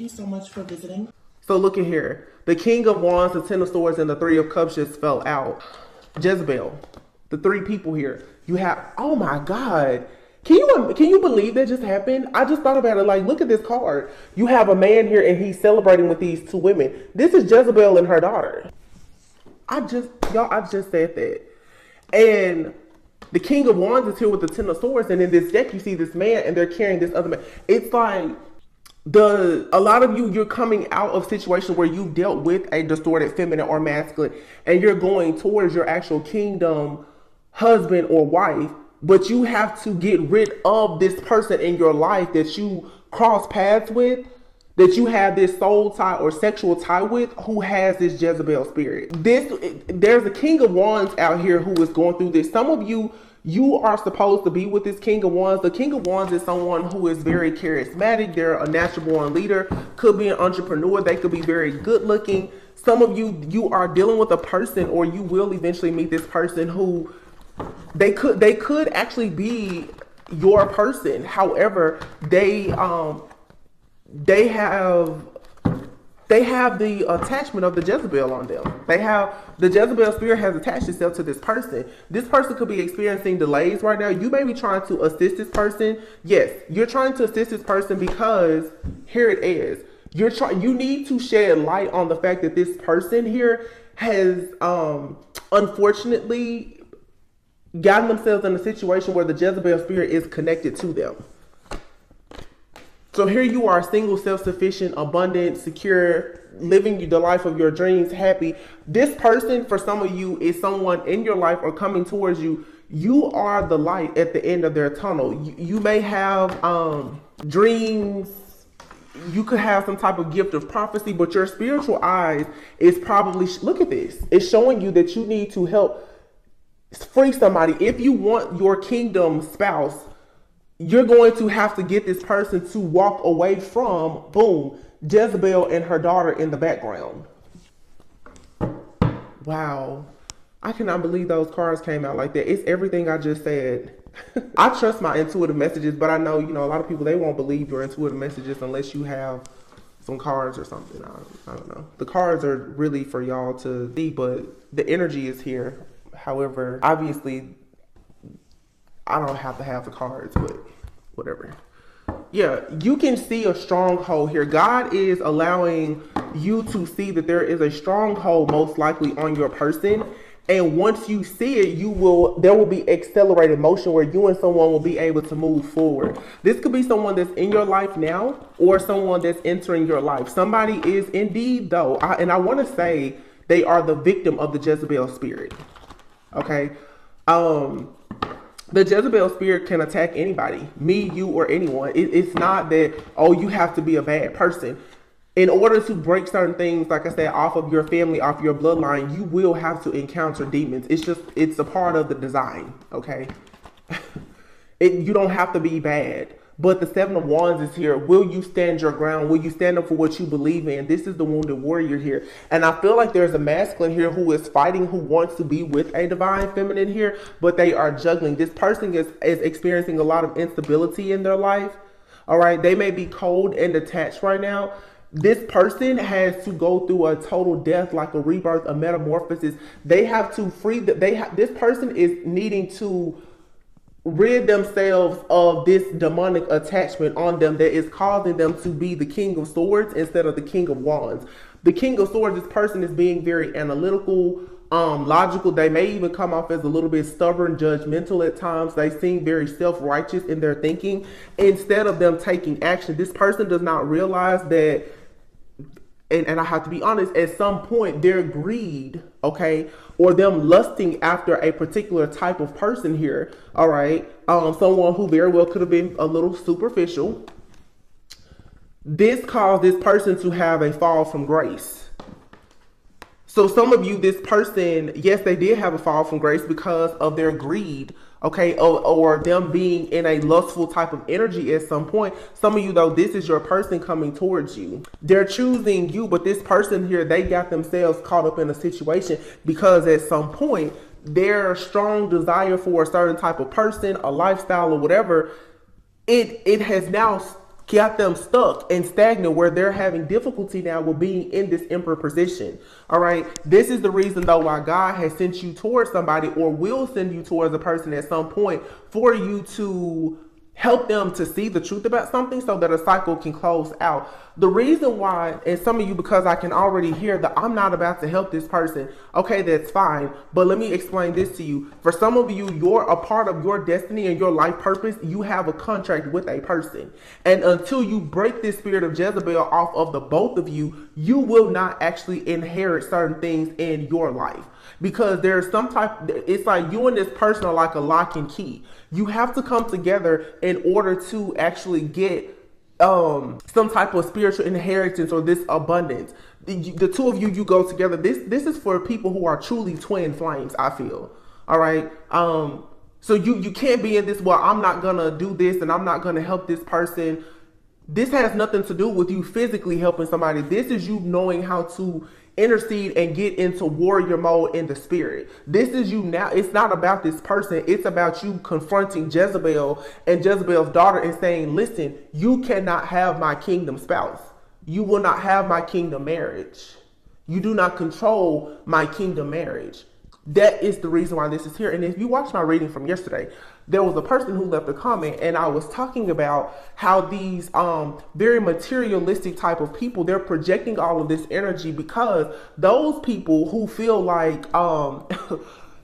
you so much for visiting. So look at here. The King of Wands, the Ten of Swords, and the Three of Cups just fell out. Jezebel, the three people here. You have, oh my God. Can you believe that just happened? I just thought about it. Like, look at this card. You have a man here and he's celebrating with these two women. This is Jezebel and her daughter. I just said that. And the King of Wands is here with the Ten of Swords. And in this deck, you see this man and they're carrying this other man. It's like a lot of you're coming out of situations where you've dealt with a distorted feminine or masculine and you're going towards your actual kingdom husband or wife. But you have to get rid of this person in your life that you cross paths with, that you have this soul tie or sexual tie with, who has this Jezebel spirit. There's a King of Wands out here who is going through this. Some of you are supposed to be with this King of Wands. The King of Wands is someone who is very charismatic. They're a natural born leader, could be an entrepreneur. They could be very good looking. Some of you are dealing with a person, or you will eventually meet this person who they could actually be your person. However, they have the attachment of the Jezebel on them. The Jezebel spirit has attached itself to this person. This person could be experiencing delays right now. You may be trying to assist this person. Yes, you're trying to assist this person because here it is. You need to shed light on the fact that this person here has unfortunately gotten themselves in a situation where the Jezebel spirit is connected to them. So here you are, single, self-sufficient, abundant, secure, living the life of your dreams, happy. This person, for some of you, is someone in your life or coming towards you. You are the light at the end of their tunnel. You may have dreams. You could have some type of gift of prophecy, but your spiritual eyes is probably, look at this. It's showing you that you need to help free somebody. If you want your kingdom spouse, you're going to have to get this person to walk away from, boom, Jezebel and her daughter in the background. Wow. I cannot believe those cards came out like that. It's everything I just said. I trust my intuitive messages, but I know, a lot of people, they won't believe your intuitive messages unless you have some cards or something. I don't know. The cards are really for y'all to see, but the energy is here. However, obviously, I don't have to have the cards, but whatever. Yeah, you can see a stronghold here. God is allowing you to see that there is a stronghold most likely on your person. And once you see it, there will be accelerated motion where you and someone will be able to move forward. This could be someone that's in your life now or someone that's entering your life. Somebody is indeed, though, and I want to say they are the victim of the Jezebel spirit. Okay. The Jezebel spirit can attack anybody, me, you, or anyone. It's not that, oh, you have to be a bad person. In order to break certain things, like I said, off of your family, off your bloodline, you will have to encounter demons. It's a part of the design, okay? You don't have to be bad. But the Seven of Wands is here. Will you stand your ground? Will you stand up for what you believe in? This is the wounded warrior here. And I feel like there's a masculine here who is fighting, who wants to be with a divine feminine here, but they are juggling. This person is experiencing a lot of instability in their life. All right. They may be cold and detached right now. This person has to go through a total death, like a rebirth, a metamorphosis. They have to free this person is needing to rid themselves of this demonic attachment on them that is causing them to be the King of Swords instead of the King of Wands. The King of Swords, this person is being very analytical, logical. They may even come off as a little bit stubborn, judgmental at times. They seem very self-righteous in their thinking. Instead of them taking action, this person does not realize that, and I have to be honest, at some point their greed, okay, or them lusting after a particular type of person here, all right, someone who very well could have been a little superficial. This caused this person to have a fall from grace. So some of you, this person, yes, they did have a fall from grace because of their greed, okay, or them being in a lustful type of energy at some point. Some of you, though, this is your person coming towards you. They're choosing you, but this person here, they got themselves caught up in a situation because at some point, their strong desire for a certain type of person, a lifestyle or whatever, it has now got them stuck and stagnant where they're having difficulty now with being in this emperor position. All right. This is the reason though why God has sent you towards somebody, or will send you towards a person at some point, for you to help them to see the truth about something so that a cycle can close out. The reason why, and some of you, because I can already hear that I'm not about to help this person. Okay, that's fine. But let me explain this to you. For some of you, you're a part of your destiny and your life purpose. You have a contract with a person. And until you break this spirit of Jezebel off of the both of you, you will not actually inherit certain things in your life. Because there's some type, it's like you and this person are like a lock and key. You have to come together in order to actually get some type of spiritual inheritance or this abundance. The two of you go together. This is for people who are truly twin flames, I feel. All right. So you can't be in this, well, I'm not gonna do this and I'm not gonna help this person. This has nothing to do with you physically helping somebody. This is you knowing how to intercede and get into warrior mode in the spirit. This is you now. It's not about this person. It's about you confronting Jezebel and Jezebel's daughter and saying, listen, you cannot have my kingdom spouse. You will not have my kingdom marriage. You do not control my kingdom marriage. That is the reason why this is here. And if you watch my reading from yesterday, there was a person who left a comment, and I was talking about how these very materialistic type of people, they're projecting all of this energy because those people who feel like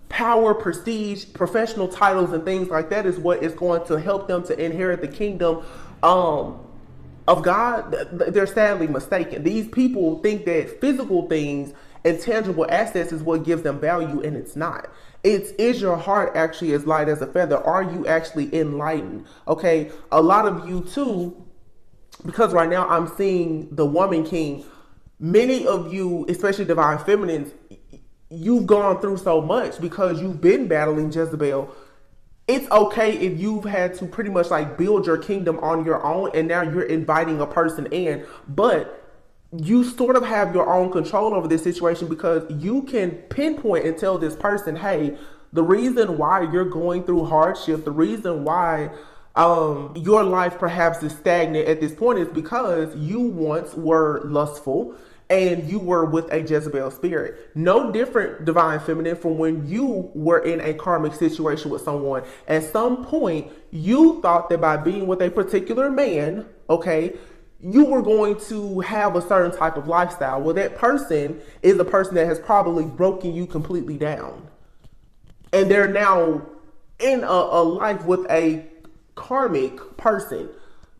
power, prestige, professional titles and things like that is what is going to help them to inherit the kingdom of God, they're sadly mistaken. These people think that physical things and tangible assets is what gives them value, and it's not. Is your heart actually as light as a feather? Are you actually enlightened? Okay, a lot of you too, because right now I'm seeing the woman king. Many of you, especially divine feminines, you've gone through so much because you've been battling Jezebel. It's okay if you've had to pretty much like build your kingdom on your own and now you're inviting a person in, but you sort of have your own control over this situation because you can pinpoint and tell this person, hey, the reason why you're going through hardship, the reason why your life perhaps is stagnant at this point is because you once were lustful and you were with a Jezebel spirit. No different, divine feminine, from when you were in a karmic situation with someone. At some point, you thought that by being with a particular man, okay, you were going to have a certain type of lifestyle. Well, that person is a person that has probably broken you completely down. And they're now in a life with a karmic person.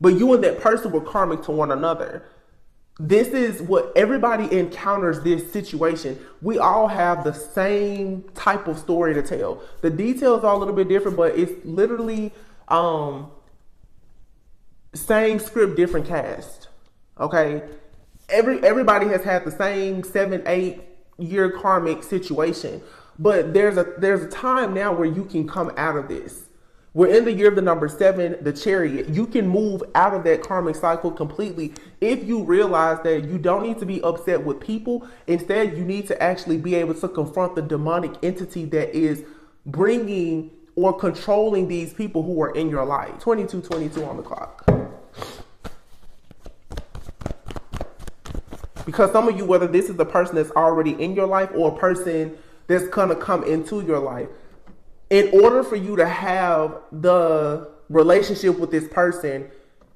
But you and that person were karmic to one another. This is what everybody encounters this situation. We all have the same type of story to tell. The details are a little bit different, but it's literally same script, different cast. Okay, everybody has had the same 7-8 year karmic situation, but there's a time now where you can come out of this. We're in the year of the number 7, the chariot. You can move out of that karmic cycle completely if you realize that you don't need to be upset with people. Instead, you need to actually be able to confront the demonic entity that is bringing or controlling these people who are in your life. 22:22 on the clock. Because some of you, whether this is a person that's already in your life or a person that's going to come into your life, in order for you to have the relationship with this person,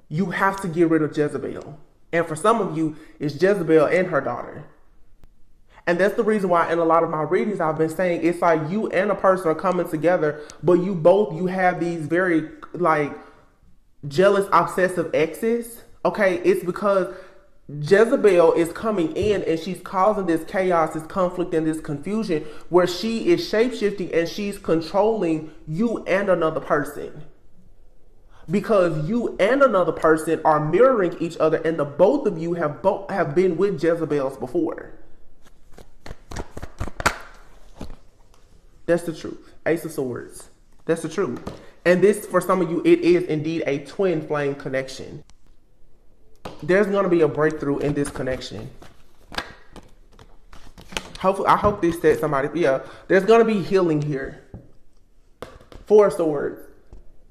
you have to get rid of Jezebel. And for some of you, it's Jezebel and her daughter. And that's the reason why in a lot of my readings, I've been saying it's like you and a person are coming together, but you have these very like jealous, obsessive exes. Okay, it's because Jezebel is coming in and she's causing this chaos, this conflict, and this confusion where she is shapeshifting and she's controlling you and another person. Because you and another person are mirroring each other, and the both of you have been with Jezebels before. That's the truth. Ace of Swords. That's the truth. And this, for some of you, it is indeed a twin flame connection. There's going to be a breakthrough in this connection. Hopefully, I hope this said somebody. Yeah, there's going to be healing here. 4 of Swords.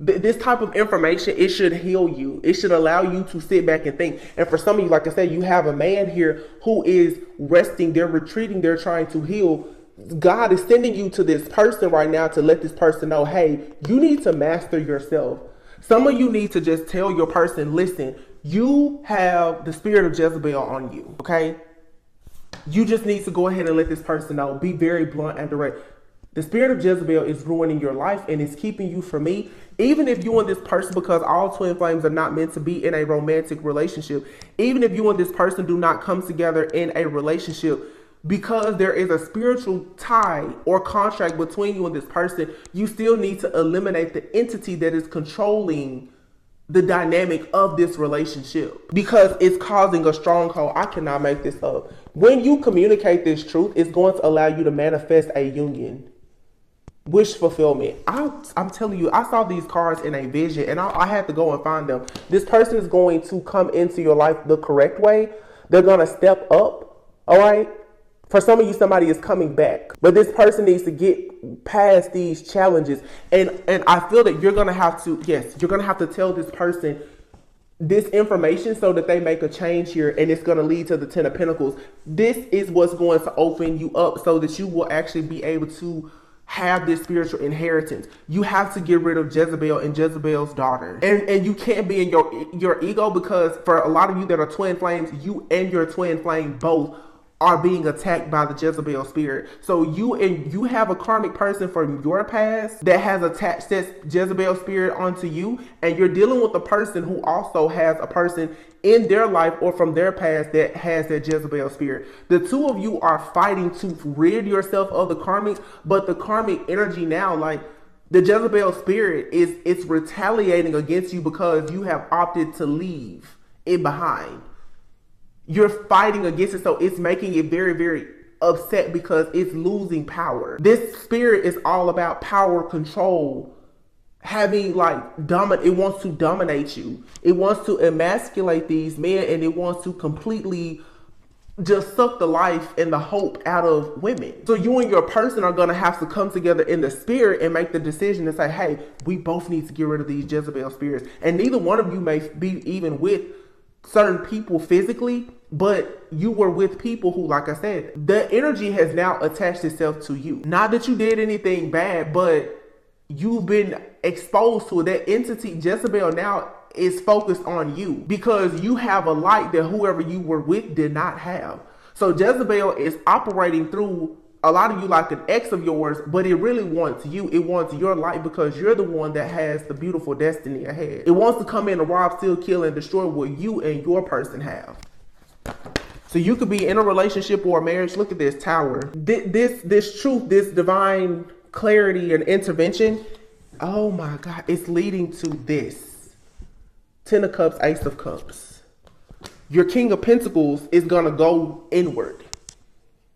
This type of information, it should heal you. It should allow you to sit back and think. And for some of you, like I said, you have a man here who is resting, they're retreating, they're trying to heal. God is sending you to this person right now to let this person know, hey, you need to master yourself. Some of you need to just tell your person, listen, you have the spirit of Jezebel on you, okay? You just need to go ahead and let this person know. Be very blunt and direct. The spirit of Jezebel is ruining your life and it's keeping you from me. Even if you and this person, because all twin flames are not meant to be in a romantic relationship, even if you and this person do not come together in a relationship, because there is a spiritual tie or contract between you and this person, you still need to eliminate the entity that is controlling the dynamic of this relationship, because it's causing a stronghold. I cannot make this up. When you communicate this truth, it's going to allow you to manifest a union. Wish fulfillment. I'm telling you, I saw these cards in a vision and I had to go and find them. This person is going to come into your life the correct way. They're going to step up. All right. For some of you, somebody is coming back, but this person needs to get past these challenges. And I feel that you're going to have to, yes, you're going to have to tell this person this information so that they make a change here, and it's going to lead to the 10 of Pentacles. This is what's going to open you up so that you will actually be able to have this spiritual inheritance. You have to get rid of Jezebel and Jezebel's daughter. And you can't be in your ego, because for a lot of you that are twin flames, you and your twin flame both are being attacked by the Jezebel spirit. So you have a karmic person from your past that has attached this Jezebel spirit onto you, and you're dealing with a person who also has a person in their life or from their past that has that Jezebel spirit. The two of you are fighting to rid yourself of the karmic, but the karmic energy now, like the Jezebel spirit, it's retaliating against you because you have opted to leave it behind. You're fighting against it, so it's making it very, very upset because it's losing power. This spirit is all about power, control, having like it wants to dominate you. It wants to emasculate these men, and it wants to completely just suck the life and the hope out of women. So you and your person are going to have to come together in the spirit and make the decision to say, hey, we both need to get rid of these Jezebel spirits. And neither one of you may be even with certain people physically, but you were with people who, like I said, the energy has now attached itself to you. Not that you did anything bad, but you've been exposed to it. That entity, Jezebel, now is focused on you because you have a light that whoever you were with did not have. So Jezebel is operating through a lot of you like an ex of yours, but it really wants you. It wants your light because you're the one that has the beautiful destiny ahead. It wants to come in and rob, steal, kill, and destroy what you and your person have. So you could be in a relationship or a marriage. Look at this Tower. This truth, this divine clarity and intervention. Oh my God, it's leading to this. 10 of Cups, Ace of Cups. Your King of Pentacles is going to go inward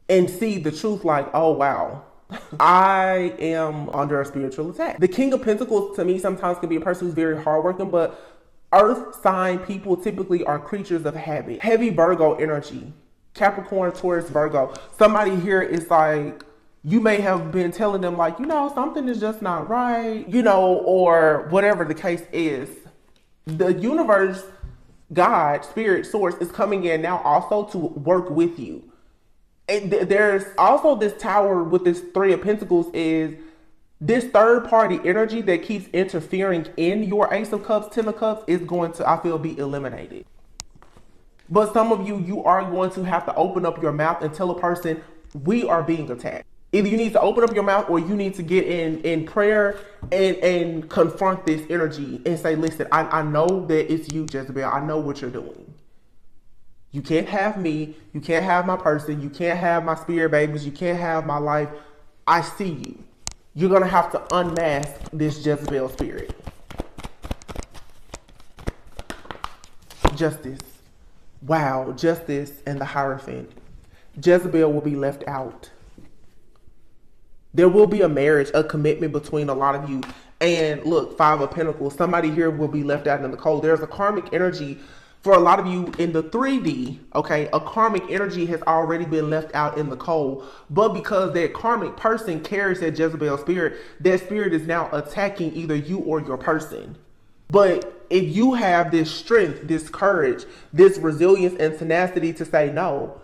and see the truth like, oh, wow, I am under a spiritual attack. The King of Pentacles to me sometimes can be a person who's very hardworking, but earth sign people typically are creatures of habit. Heavy Virgo energy, Capricorn, Taurus, Virgo. Somebody here is like, you may have been telling them like, you know, something is just not right, you know, or whatever the case is. The universe, God, spirit, source is coming in now also to work with you. And there's also this Tower with this 3 of Pentacles is this third party energy that keeps interfering in your Ace of Cups, 10 of Cups is going to, I feel, be eliminated. But some of you are going to have to open up your mouth and tell a person, we are being attacked. Either you need to open up your mouth or you need to get in prayer and confront this energy and say, listen, I know that it's you, Jezebel. I know what you're doing. You can't have me. You can't have my person. You can't have my spirit babies. You can't have my life. I see you. You're going to have to unmask this Jezebel spirit. Justice. Wow. Justice and the Hierophant. Jezebel will be left out. There will be a marriage, a commitment between a lot of you. And look, 5 of Pentacles. Somebody here will be left out in the cold. There's a karmic energy For a lot of you in the 3D, okay, a karmic energy has already been left out in the cold. But because that karmic person carries that Jezebel spirit, that spirit is now attacking either you or your person. But if you have this strength, this courage, this resilience and tenacity to say, no,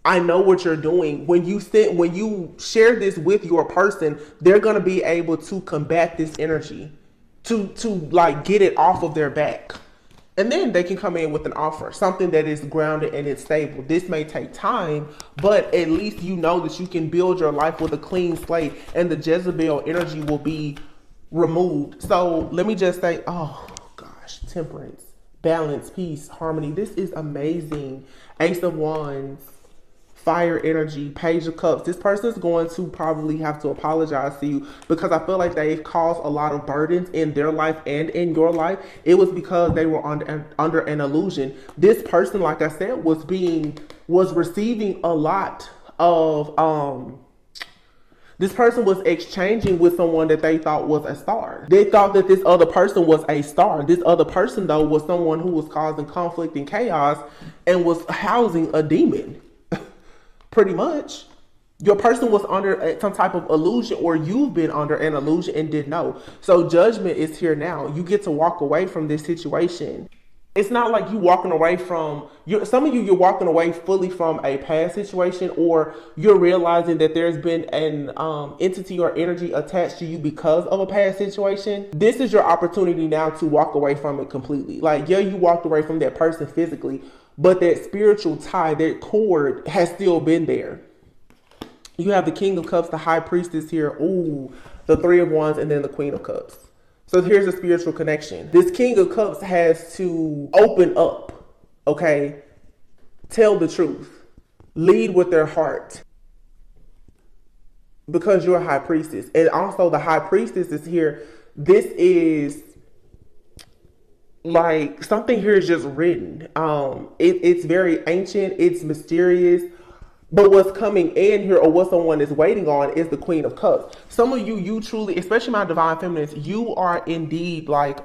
I know what you're doing. When you share this with your person, they're going to be able to combat this energy, to like get it off of their back. And then they can come in with an offer, something that is grounded and it's stable. This may take time, but at least you know that you can build your life with a clean slate and the Jezebel energy will be removed. So let me just say, oh gosh, temperance, balance, peace, harmony. This is amazing. Ace of Wands, fire energy, Page of Cups. This person is going to probably have to apologize to you because I feel like they've caused a lot of burdens in their life and in your life. It was because they were under an illusion. This person, like I said, was receiving a lot of this person was exchanging with someone that they thought was a star. They thought that this other person was a star. This other person, though, was someone who was causing conflict and chaos and was housing a demon. Pretty much. Your person was under some type of illusion, or you've been under an illusion and didn't know. So judgment is here now. You get to walk away from this situation. It's not like you walking away from, some of you, you're walking away fully from a past situation, or you're realizing that there's been an entity or energy attached to you because of a past situation. This is your opportunity now to walk away from it completely. Like, yeah, you walked away from that person physically, but that spiritual tie, that cord has still been there. You have the King of Cups, the High Priestess here. Ooh, the Three of Wands, and then the Queen of Cups. So here's a spiritual connection. This King of Cups has to open up, okay? Tell the truth. Lead with their heart. Because you're a High Priestess. And also the High Priestess is here. This is like something here is just written. It's very ancient. It's mysterious. But what's coming in here, or what someone is waiting on, is the Queen of Cups. Some of you, you truly, especially my divine feminines, you are indeed like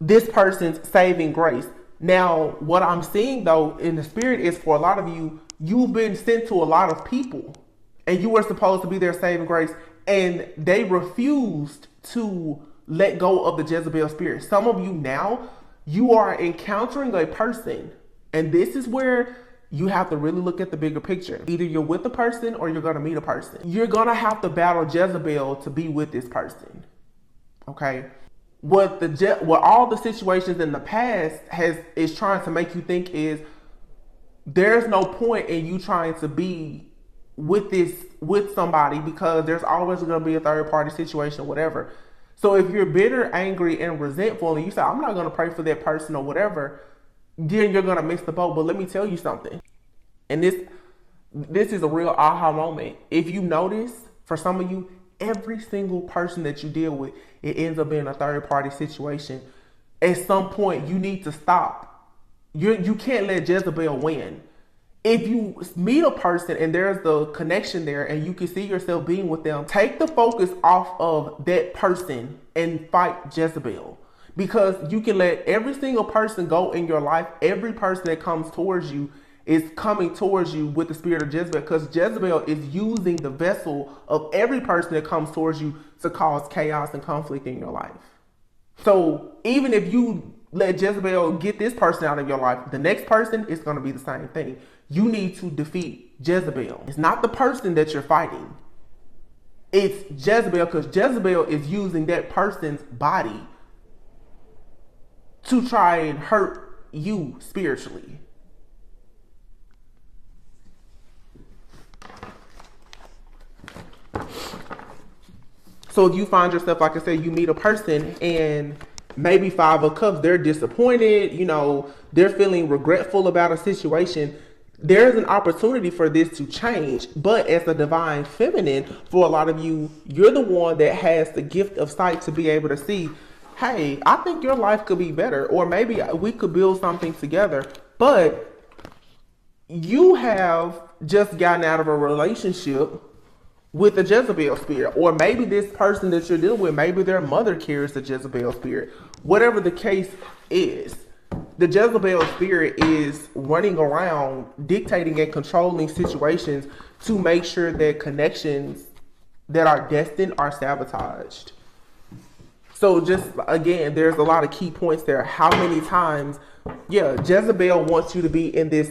this person's saving grace. Now, what I'm seeing though in the spirit is, for a lot of you, you've been sent to a lot of people and you were supposed to be their saving grace, and they refused to let go of the Jezebel spirit. Some of you now, you are encountering a person, and this is where you have to really look at the bigger picture. Either you're with a person or you're going to meet a person. You're going to have to battle Jezebel to be with this person. Okay? What all the situations in the past is trying to make you think is, there's no point in you trying to be with somebody, because there's always going to be a third party situation, whatever. So if you're bitter, angry, and resentful, and you say, I'm not going to pray for that person or whatever, then you're going to miss the boat. But let me tell you something. And this is a real aha moment. If you notice, for some of you, every single person that you deal with, it ends up being a third party situation. At some point, you need to stop. You can't let Jezebel win. If you meet a person and there's the connection there and you can see yourself being with them, take the focus off of that person and fight Jezebel. Because you can let every single person go in your life. Every person that comes towards you is coming towards you with the spirit of Jezebel, because Jezebel is using the vessel of every person that comes towards you to cause chaos and conflict in your life. So even if you let Jezebel get this person out of your life, the next person is going to be the same thing. You need to defeat Jezebel. It's not the person that you're fighting. It's Jezebel, because Jezebel is using that person's body to try and hurt you spiritually. So if you find yourself, like I said, you meet a person and maybe Five of Cups, they're disappointed, they're feeling regretful about a situation, there's an opportunity for this to change. But as a divine feminine, for a lot of you, you're the one that has the gift of sight to be able to see, hey, I think your life could be better, or maybe we could build something together. But you have just gotten out of a relationship with the Jezebel spirit, or maybe this person that you're dealing with, maybe their mother carries the Jezebel spirit. Whatever the case is, The Jezebel spirit is running around dictating and controlling situations to make sure that connections that are destined are sabotaged. So just again, there's a lot of key points there. How many times, Jezebel wants you to be in this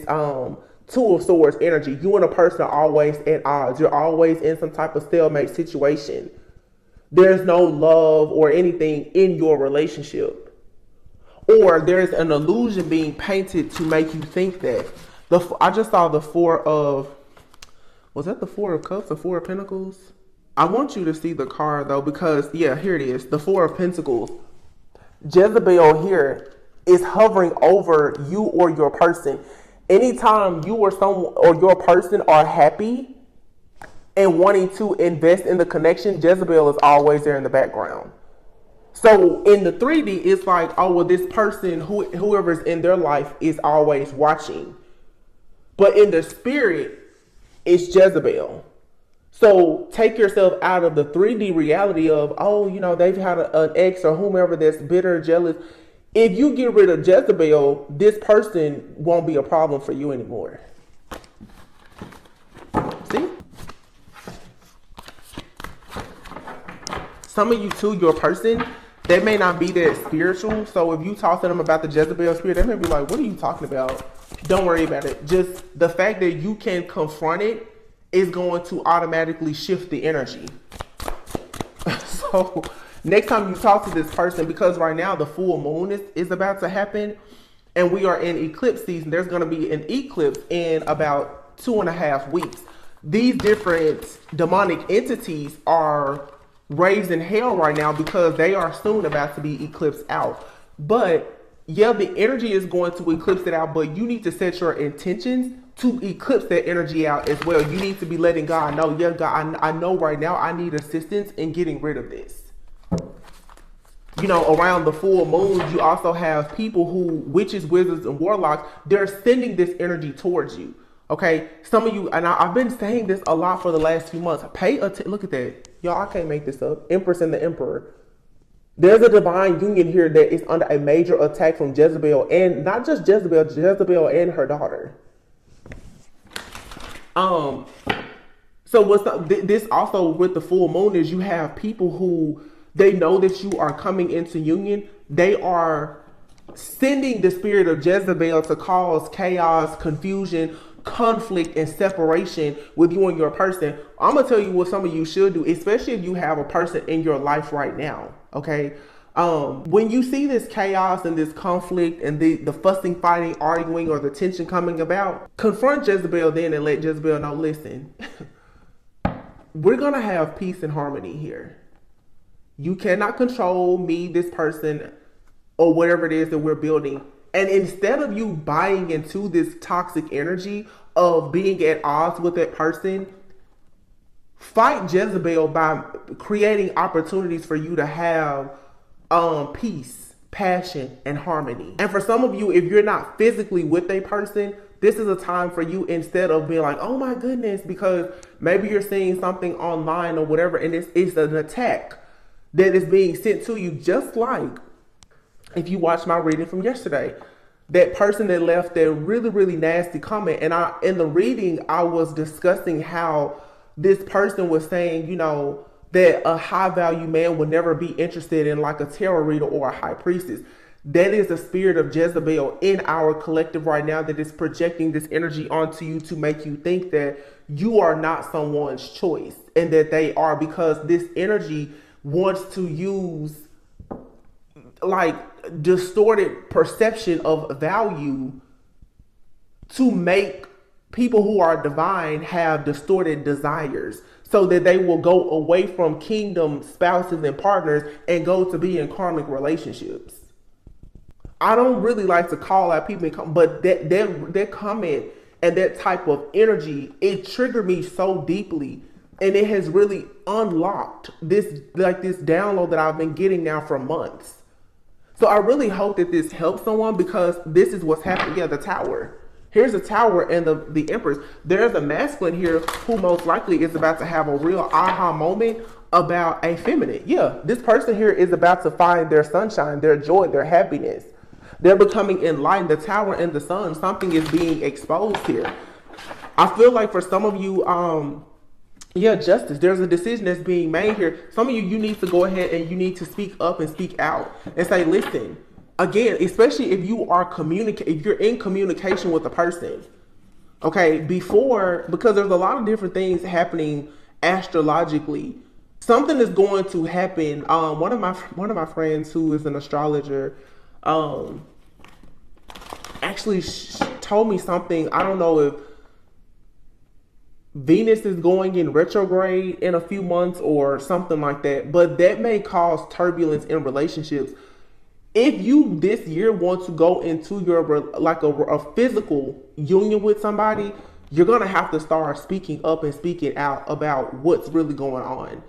two of swords energy. You and a person are always at odds. You're always in some type of stalemate situation. There's no love or anything in your relationship. Or there's an illusion being painted to make you think that. I just saw the was that the Four of Cups or Four of Pentacles? I want you to see the card though, because here it is, the Four of Pentacles. Jezebel here is hovering over you or your person. Anytime you or someone or your person are happy and wanting to invest in the connection, Jezebel is always there in the background. So in the 3D, it's like, oh, well, this person, whoever's in their life is always watching. But in the spirit, it's Jezebel. So take yourself out of the 3D reality of, oh, they've had an ex or whomever that's bitter, jealous. If you get rid of Jezebel, this person won't be a problem for you anymore. See? Some of you too, your person, they may not be that spiritual. So if you talk to them about the Jezebel spirit, they may be like, what are you talking about? Don't worry about it. Just the fact that you can confront it is going to automatically shift the energy. So next time you talk to this person, because right now the full moon is about to happen and we are in eclipse season, there's going to be an eclipse in about 2.5 weeks. These different demonic entities are raising hell right now because they are soon about to be eclipsed out. But the energy is going to eclipse it out, but you need to set your intentions to eclipse that energy out as well. You need to be letting God know, God, I know right now I need assistance in getting rid of this. Around the full moon, you also have people who, witches, wizards, and warlocks, they're sending this energy towards you. Okay, some of you, and I've been saying this a lot for the last few months. Pay attention. Look at that. Y'all, I can't make this up. Empress and the Emperor. There's a divine union here that is under a major attack from Jezebel, and not just Jezebel and her daughter. So this also with the full moon is you have people who they know that you are coming into union. They are sending the spirit of Jezebel to cause chaos, confusion, conflict, and separation with you and your person. I'm gonna tell you what some of you should do, especially if you have a person in your life right now. Okay. When you see this chaos and this conflict and the fussing, fighting, arguing, or the tension coming about, confront Jezebel then and let Jezebel know, listen, we're going to have peace and harmony here. You cannot control me, this person, or whatever it is that we're building. And instead of you buying into this toxic energy of being at odds with that person, fight Jezebel by creating opportunities for you to have peace, passion, and harmony. And for some of you, if you're not physically with a person, this is a time for you, instead of being like, oh my goodness, because maybe you're seeing something online or whatever, and it's an attack that is being sent to you. Just like if you watched my reading from yesterday, that person that left that really, really nasty comment, and in the reading, I was discussing how this person was saying, that a high value man would never be interested in like a tarot reader or a high priestess. That is the spirit of Jezebel in our collective right now that is projecting this energy onto you to make you think that you are not someone's choice and that they are, because this energy wants to use like distorted perception of value to make people who are divine have distorted desires, so that they will go away from kingdom spouses and partners and go to be in karmic relationships. I don't really like to call out people, but that comment and that type of energy, it triggered me so deeply, and it has really unlocked this download that I've been getting now for months. So I really hope that this helps someone, because this is what's happening. Yeah, the Tower. Here's the Tower and the Empress. There's a masculine here who most likely is about to have a real aha moment about a feminine. Yeah, this person here is about to find their sunshine, their joy, their happiness. They're becoming enlightened. The tower and the sun, something is being exposed here. I feel like for some of you, yeah, justice. There's a decision that's being made here. Some of you, you need to go ahead and you need to speak up and speak out and say, listen, again, especially if you are if you're in communication with a person, okay, because there's a lot of different things happening astrologically. Something is going to happen. One of my friends who is an astrologer, actually told me something. I don't know if Venus is going in retrograde in a few months or something like that, but that may cause turbulence in relationships. If you this year want to go into your like a physical union with somebody, you're gonna have to start speaking up and speaking out about what's really going on.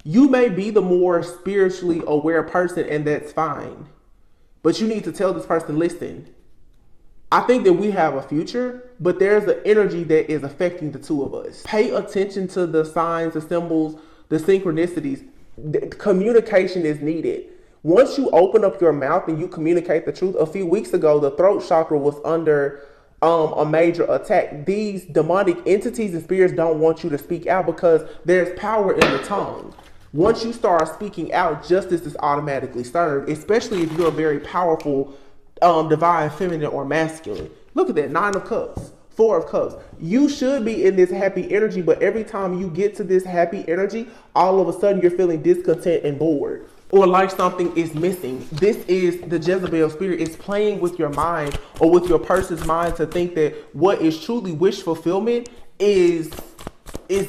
You may be the more spiritually aware person, and that's fine, but you need to tell this person, listen, I think that we have a future, but there's an energy that is affecting the two of us. Pay attention to the signs, the symbols, the synchronicities. Communication is needed. Once you open up your mouth and you communicate the truth, a few weeks ago, the throat chakra was under a major attack. These demonic entities and spirits don't want you to speak out because there's power in the tongue. Once you start speaking out, justice is automatically served, especially if you're a very powerful divine feminine or masculine. Look at that, 9 of Cups, 4 of Cups. You should be in this happy energy, but every time you get to this happy energy, all of a sudden you're feeling discontent and bored, or like something is missing. This is the Jezebel spirit. It's playing with your mind or with your person's mind to think that what is truly wish fulfillment is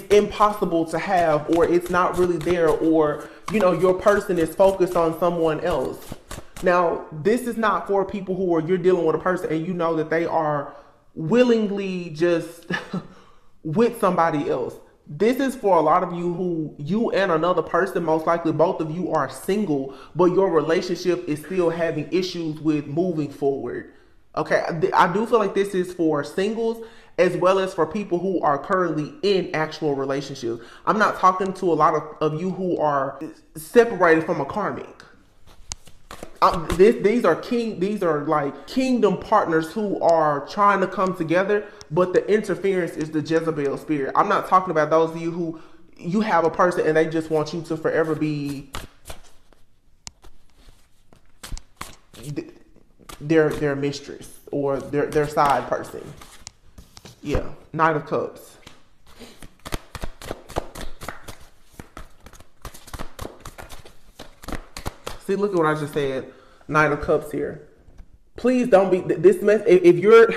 impossible to have, or it's not really there, or your person is focused on someone else. Now, this is not for people who are, you're dealing with a person and you know that they are willingly just with somebody else. This is for a lot of you who you and another person, most likely both of you are single, but your relationship is still having issues with moving forward. Okay, I do feel like this is for singles as well as for people who are currently in actual relationships. I'm not talking to a lot of you who are separated from a karmic. These are like kingdom partners who are trying to come together, but the interference is the Jezebel spirit. I'm not talking about those of you who you have a person and they just want you to forever be their mistress or their side person. Yeah, 9 of Cups. See, look at what I just said. 9 of Cups here. Please don't be this mess. If you're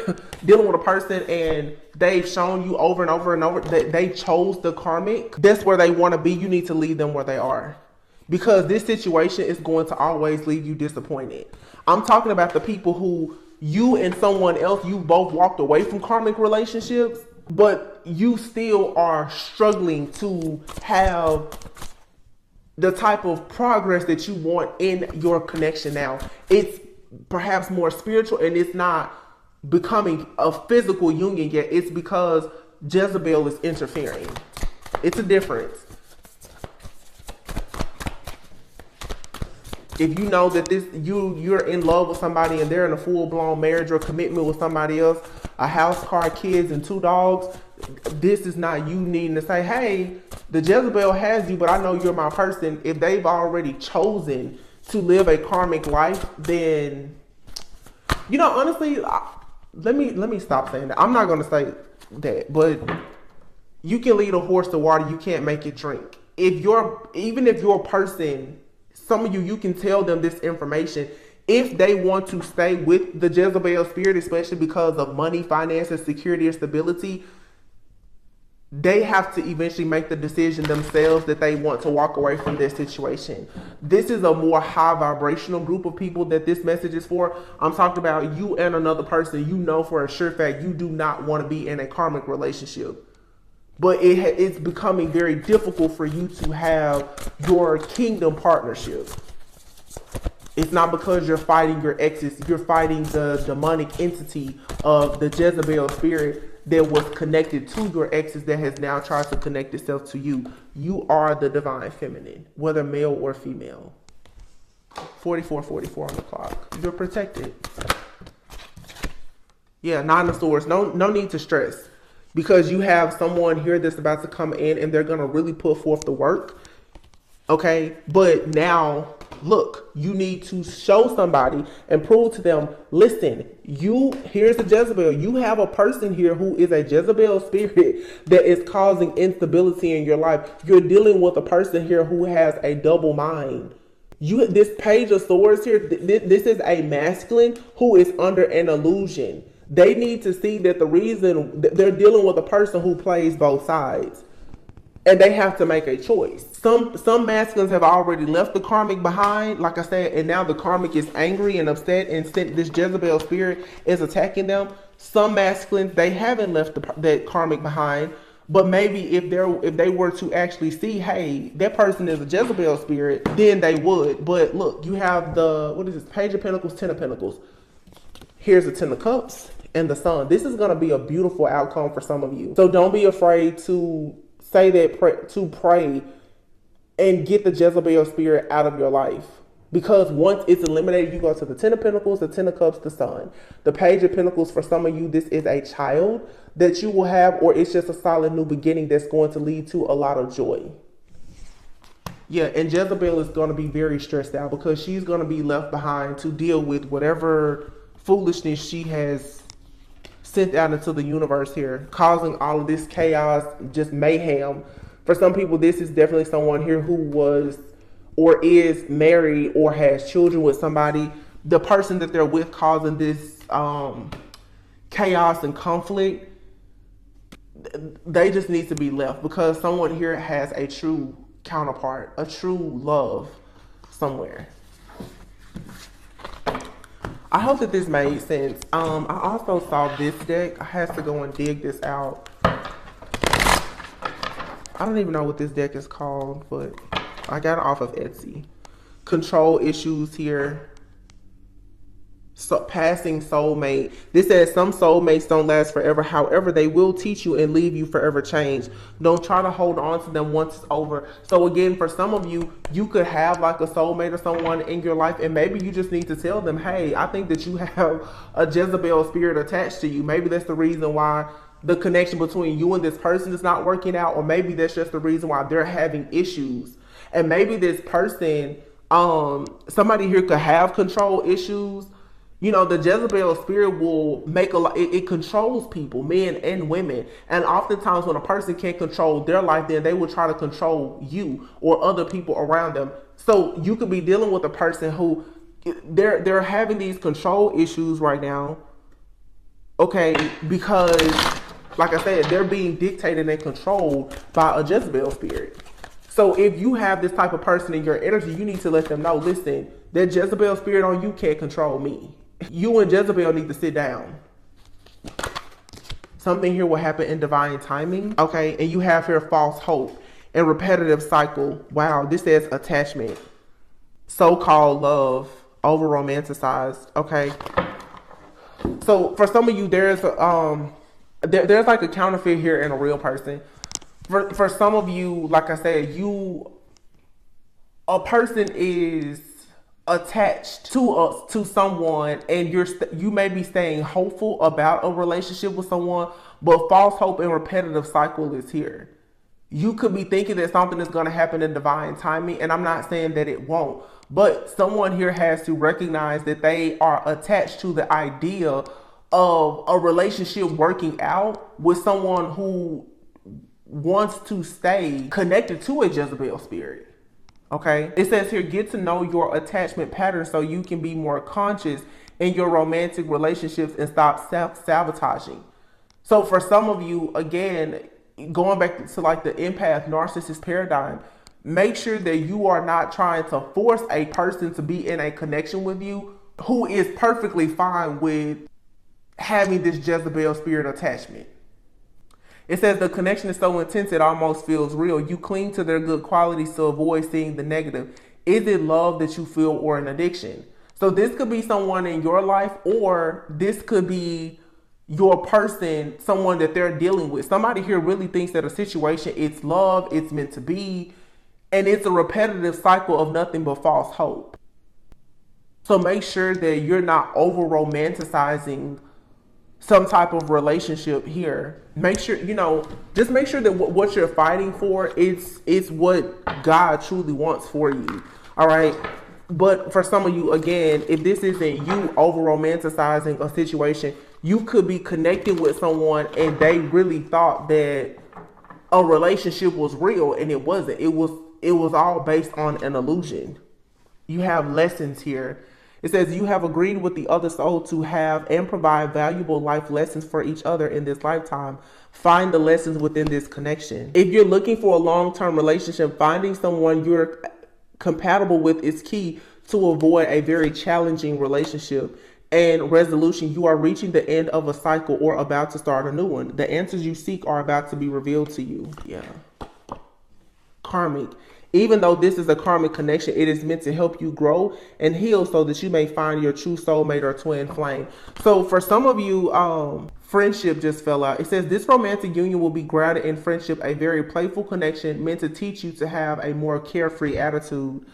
dealing with a person and they've shown you over and over and over that they chose the karmic, that's where they want to be. You need to leave them where they are, because this situation is going to always leave you disappointed. I'm talking about the people who you and someone else, you both walked away from karmic relationships, but you still are struggling to have the type of progress that you want in your connection. Now, it's perhaps more spiritual and it's not becoming a physical union yet. It's because Jezebel is interfering. It's a difference. If you know that you're in love with somebody and they're in a full-blown marriage or commitment with somebody else, a house, car, kids, and 2 dogs, this is not you needing to say, hey, the Jezebel has you, but I know you're my person. If they've already chosen to live a karmic life, then, honestly, let me stop saying that. I'm not going to say that, but you can lead a horse to water. You can't make it drink. Even if your person, some of you can tell them this information. If they want to stay with the Jezebel spirit, especially because of money, finances, security, or stability, they have to eventually make the decision themselves that they want to walk away from this situation. This is a more high vibrational group of people that this message is for. I'm talking about you and another person. You know for a sure fact you do not want to be in a karmic relationship. But it's becoming very difficult for you to have your kingdom partnership. It's not because you're fighting your exes. You're fighting the demonic entity of the Jezebel spirit that was connected to your exes that has now tried to connect itself to you. You are the divine feminine, whether male or female. 44 on the clock. You're protected. Yeah, Nine of Swords. No need to stress, because you have someone here that's about to come in and they're going to really put forth the work. Okay, but now look, you need to show somebody and prove to them, listen, here's a Jezebel. You have a person here who is a Jezebel spirit that is causing instability in your life. You're dealing with a person here who has a double mind. This Page of Swords here, this is a masculine who is under an illusion. They need to see that the reason they're dealing with a person who plays both sides. And they have to make a choice. Some masculines have already left the karmic behind, like I said, and now the karmic is angry and upset, and this Jezebel spirit is attacking them. Some masculines, they haven't left that karmic behind, but maybe if they were to actually see, hey, that person is a Jezebel spirit, then they would. But look, you have what is this? Page of Pentacles, Ten of Pentacles. Here's the Ten of Cups and the Sun. This is going to be a beautiful outcome for some of you. So don't be afraid to say that, to pray and get the Jezebel spirit out of your life. Because once it's eliminated, you go to the Ten of Pentacles, the Ten of Cups, the Sun. The Page of Pentacles, for some of you, this is a child that you will have, or it's just a solid new beginning that's going to lead to a lot of joy. Yeah, and Jezebel is going to be very stressed out because she's going to be left behind to deal with whatever foolishness she has sent out into the universe here, causing all of this chaos, just mayhem. For some people, this is definitely someone here who was or is married or has children with somebody. The person that they're with causing this chaos and conflict, they just need to be left, because someone here has a true counterpart, a true love somewhere. I hope that this made sense. I also saw this deck. I had to go and dig this out. I don't even know what this deck is called, but I got it off of Etsy. Control issues here. So, passing soulmate. This says some soulmates don't last forever. However, they will teach you and leave you forever changed. Don't try to hold on to them once it's over. So again, for some of you, you could have like a soulmate or someone in your life, and maybe you just need to tell them, hey, I think that you have a Jezebel spirit attached to you. Maybe that's the reason why the connection between you and this person is not working out, or maybe that's just the reason why they're having issues. And maybe this person, somebody here could have control issues. You know, the Jezebel spirit will make a lot, it controls people, men and women. And oftentimes when a person can't control their life, then they will try to control you or other people around them. So you could be dealing with a person who, they're having these control issues right now. Okay, because, like I said, they're being dictated and controlled by a Jezebel spirit. So if you have this type of person in your energy, you need to let them know, listen, that Jezebel spirit on you can't control me. You and Jezebel need to sit down. Something here will happen in divine timing. Okay, and you have here false hope and repetitive cycle. Wow, this says attachment. So-called love, over romanticized. Okay. So for some of you, there's like a counterfeit here in a real person. For some of you, like I said, a person is attached to someone, and you may be staying hopeful about a relationship with someone, but false hope and repetitive cycle is here. You could be thinking that something is going to happen in divine timing, and I'm not saying that it won't, but someone here has to recognize that they are attached to the idea of a relationship working out with someone who wants to stay connected to a Jezebel spirit. Okay, it says here, get to know your attachment pattern so you can be more conscious in your romantic relationships and stop self-sabotaging. So for some of you, again, going back to like the empath narcissist paradigm, make sure that you are not trying to force a person to be in a connection with you who is perfectly fine with having this Jezebel spirit attachment. It says the connection is so intense it almost feels real. You cling to their good qualities to avoid seeing the negative. Is it love that you feel or an addiction? So this could be someone in your life, or this could be your person, someone that they're dealing with. Somebody here really thinks that a situation, it's love, it's meant to be, and it's a repetitive cycle of nothing but false hope. So make sure that you're not over romanticizing some type of relationship here. Make sure, just make sure that what you're fighting for is what God truly wants for you. All right. But for some of you, again, if this isn't you over romanticizing a situation, you could be connecting with someone and they really thought that a relationship was real, and it wasn't. It was all based on an illusion. You have lessons here. It says you have agreed with the other soul to have and provide valuable life lessons for each other in this lifetime. Find the lessons within this connection. If you're looking for a long-term relationship, finding someone you're compatible with is key to avoid a very challenging relationship and resolution. You are reaching the end of a cycle or about to start a new one. The answers you seek are about to be revealed to you. Yeah. Karmic. Even though this is a karmic connection, it is meant to help you grow and heal so that you may find your true soulmate or twin flame. So for some of you, friendship just fell out. It says this romantic union will be grounded in friendship, a very playful connection meant to teach you to have a more carefree attitude.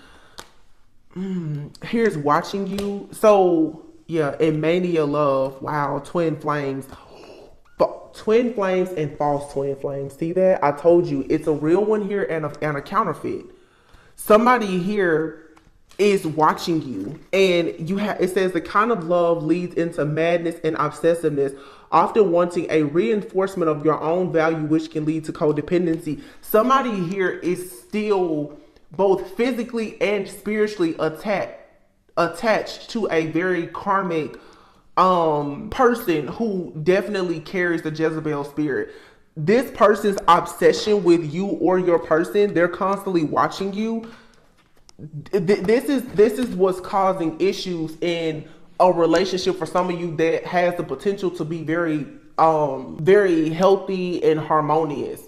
Here's watching you. So yeah, in mania love. Wow, twin flames. Twin flames and false twin flames. See that? I told you it's a real one here and a counterfeit. Somebody here is watching you, and it says the kind of love leads into madness and obsessiveness, often wanting a reinforcement of your own value, which can lead to codependency. Somebody here is still both physically and spiritually attached to a very karmic person who definitely carries the Jezebel spirit. This person's obsession with you or your person, they're constantly watching you. This is what's causing issues in a relationship for some of you that has the potential to be very very healthy and harmonious.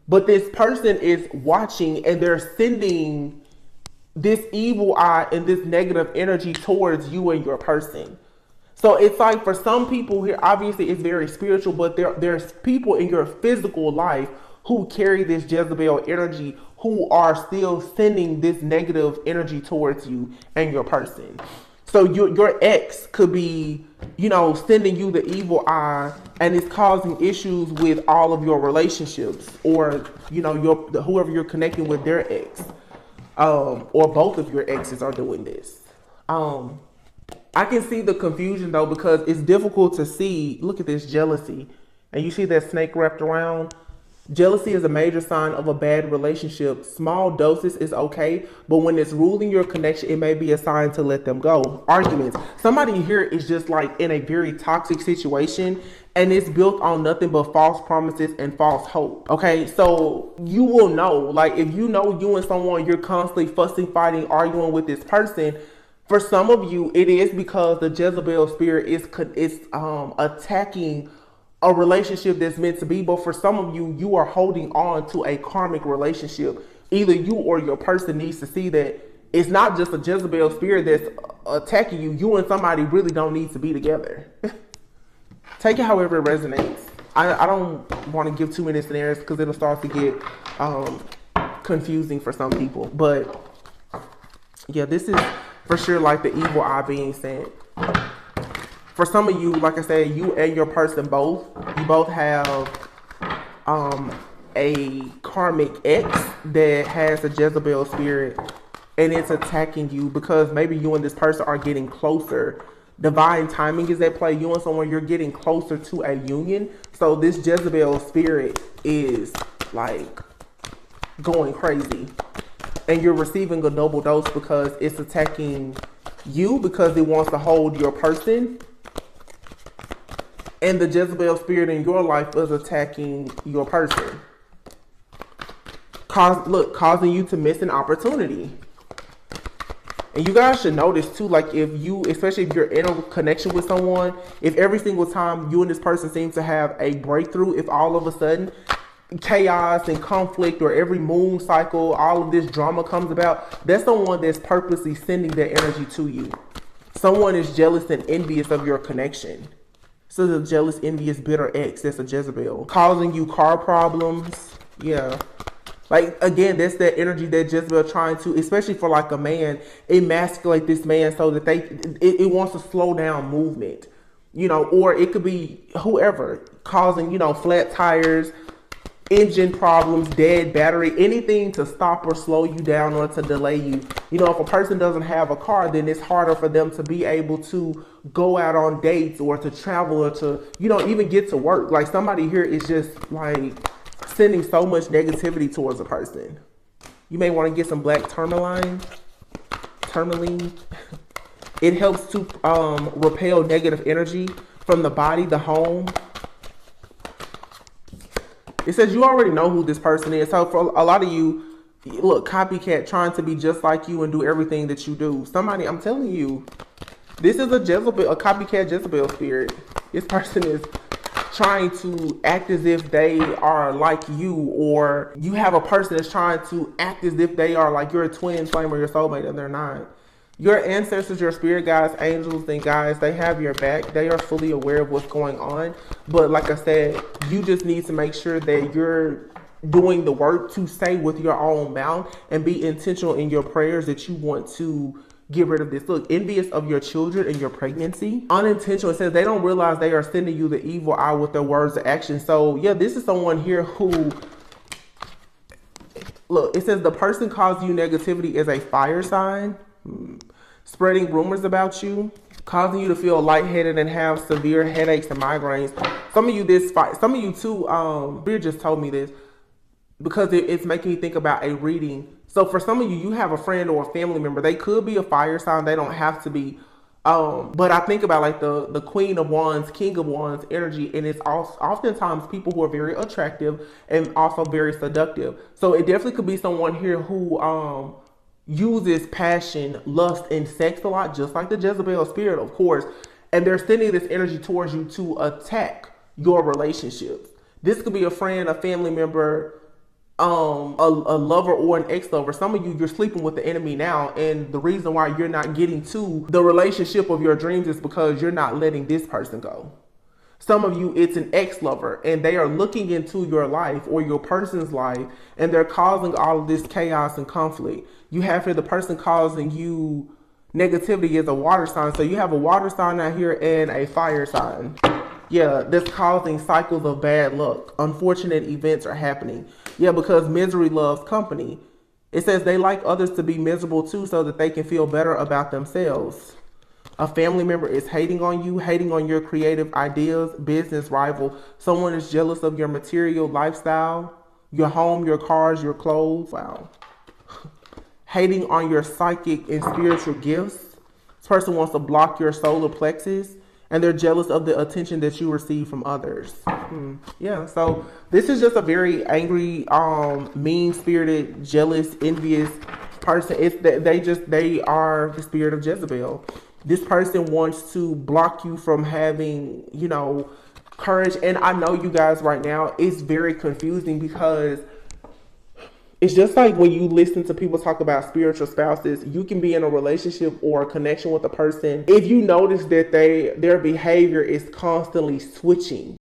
But this person is watching and they're sending this evil eye and this negative energy towards you and your person. So it's like for some people here, obviously it's very spiritual, but there's people in your physical life who carry this Jezebel energy, who are still sending this negative energy towards you and your person. So your ex could be, sending you the evil eye, and it's causing issues with all of your relationships, or, whoever you're connecting with, their ex, or both of your exes are doing this. I can see the confusion though, because it's difficult to see. Look at this jealousy. And you see that snake wrapped around. Jealousy is a major sign of a bad relationship. Small doses is okay, but when it's ruling your connection, it may be a sign to let them go. Arguments. Somebody here is just like in a very toxic situation, and it's built on nothing but false promises and false hope. Okay, so you will know, like if you and someone, you're constantly fussing, fighting, arguing with this person. For some of you, it is because the Jezebel spirit is attacking a relationship that's meant to be. But for some of you, you are holding on to a karmic relationship. Either you or your person needs to see that it's not just a Jezebel spirit that's attacking you. You and somebody really don't need to be together. Take it however it resonates. I don't want to give too many scenarios because it'll start to get confusing for some people. But yeah, this is for sure like the evil eye being sent. For some of you, like I said, you and your person you both have a karmic ex that has a Jezebel spirit, and it's attacking you because maybe you and this person are getting closer. Divine timing is at play. You and someone, you're getting closer to a union. So this Jezebel spirit is like going crazy. And you're receiving a double dose because it's attacking you because it wants to hold your person. And the Jezebel spirit in your life is attacking your person. Causing you to miss an opportunity. And you guys should notice too, like especially if you're in a connection with someone, if every single time you and this person seem to have a breakthrough, if all of a sudden chaos and conflict, or every moon cycle, all of this drama comes about, that's someone that's purposely sending their energy to you. Someone is jealous and envious of your connection. So the jealous, envious, bitter ex, that's a Jezebel. Causing you car problems. Yeah. Like, again, that's that energy that Jezebel trying to, especially for like a man, emasculate this man so that it wants to slow down movement, or it could be whoever causing, flat tires, engine problems, dead battery, anything to stop or slow you down or to delay you. If a person doesn't have a car, then it's harder for them to be able to go out on dates or to travel or to, even get to work. Like, somebody here is just like sending so much negativity towards a person. You may want to get some black tourmaline. It helps to repel negative energy from the body, the home. It says you already know who this person is. So for a lot of you, look, copycat, trying to be just like you and do everything that you do. Somebody, I'm telling you, this is a copycat Jezebel spirit. This person is trying to act as if they are like you, or you have a person that's trying to act as if they are like your twin flame or your soulmate, and they're not. Your ancestors, your spirit guides, angels, and guides, they have your back. They are fully aware of what's going on. But like I said, you just need to make sure that you're doing the work to say with your own mouth and be intentional in your prayers that you want to get rid of this. Look, envious of your children and your pregnancy. Unintentional, it says they don't realize they are sending you the evil eye with their words of action. So yeah, this is someone here who, look, it says the person causing you negativity is a fire sign. Spreading rumors about you, causing you to feel lightheaded and have severe headaches and migraines. Some of you too, Beer just told me this because it's making me think about a reading. So for some of you, you have a friend or a family member. They could be a fire sign. They don't have to be. But I think about like the Queen of Wands, King of Wands energy, and it's oftentimes people who are very attractive and also very seductive. So it definitely could be someone here who uses passion, lust, and sex a lot, just like the Jezebel spirit, of course. And they're sending this energy towards you to attack your relationships. This could be a friend, a family member, a lover, or an ex-lover. Some of you, you're sleeping with the enemy now, and the reason why you're not getting to the relationship of your dreams is because you're not letting this person go. Some of you, it's an ex-lover, and they are looking into your life or your person's life, and they're causing all of this chaos and conflict. You have here the person causing you negativity is a water sign. So you have a water sign out here and a fire sign. Yeah, that's causing cycles of bad luck. Unfortunate events are happening. Yeah, because misery loves company. It says they like others to be miserable too so that they can feel better about themselves. A family member is hating on you, hating on your creative ideas, business rival. Someone is jealous of your material lifestyle, your home, your cars, your clothes. Wow. Hating on your psychic and spiritual gifts. This person wants to block your solar plexus, and they're jealous of the attention that you receive from others. Yeah, so this is just a very angry, mean-spirited, jealous, envious person. They are the spirit of Jezebel. This person wants to block you from having, courage. And I know you guys right now, it's very confusing because it's just like when you listen to people talk about spiritual spouses, you can be in a relationship or a connection with a person. If you notice that their behavior is constantly switching,